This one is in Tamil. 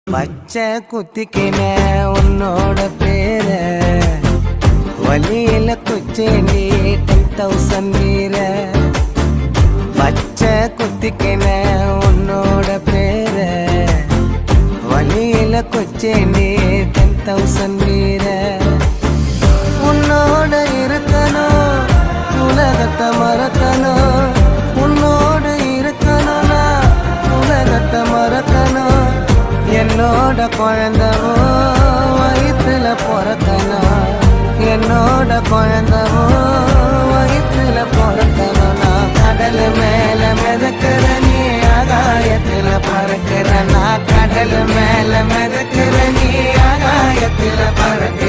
பச்சை குத்திக்கின உன்னோட பேர வலியில குச்சேண்டி 10,000 வீர. பச்சை குத்திக்கின உன்னோட பேர வலியில குச்சேண்டி 10,000 வீர. உன்னோட இருக்கணும் உலகத்தை மறக்கணும், உன்னோட இருக்கணும்னா உலகத்தை மறக்கணும். என்னோட குழந்தவோ வயிற்றுல பிறக்கணும், என்னோட குழந்தவோ வயிற்றுல பிறக்கணும். நான் கடல் மேல மிதக்கிற நீ ஆகாயத்துல பறக்கிற, நான் கடல் மேல மிதக்கிற நீ ஆகாயத்துல பறக்கிற.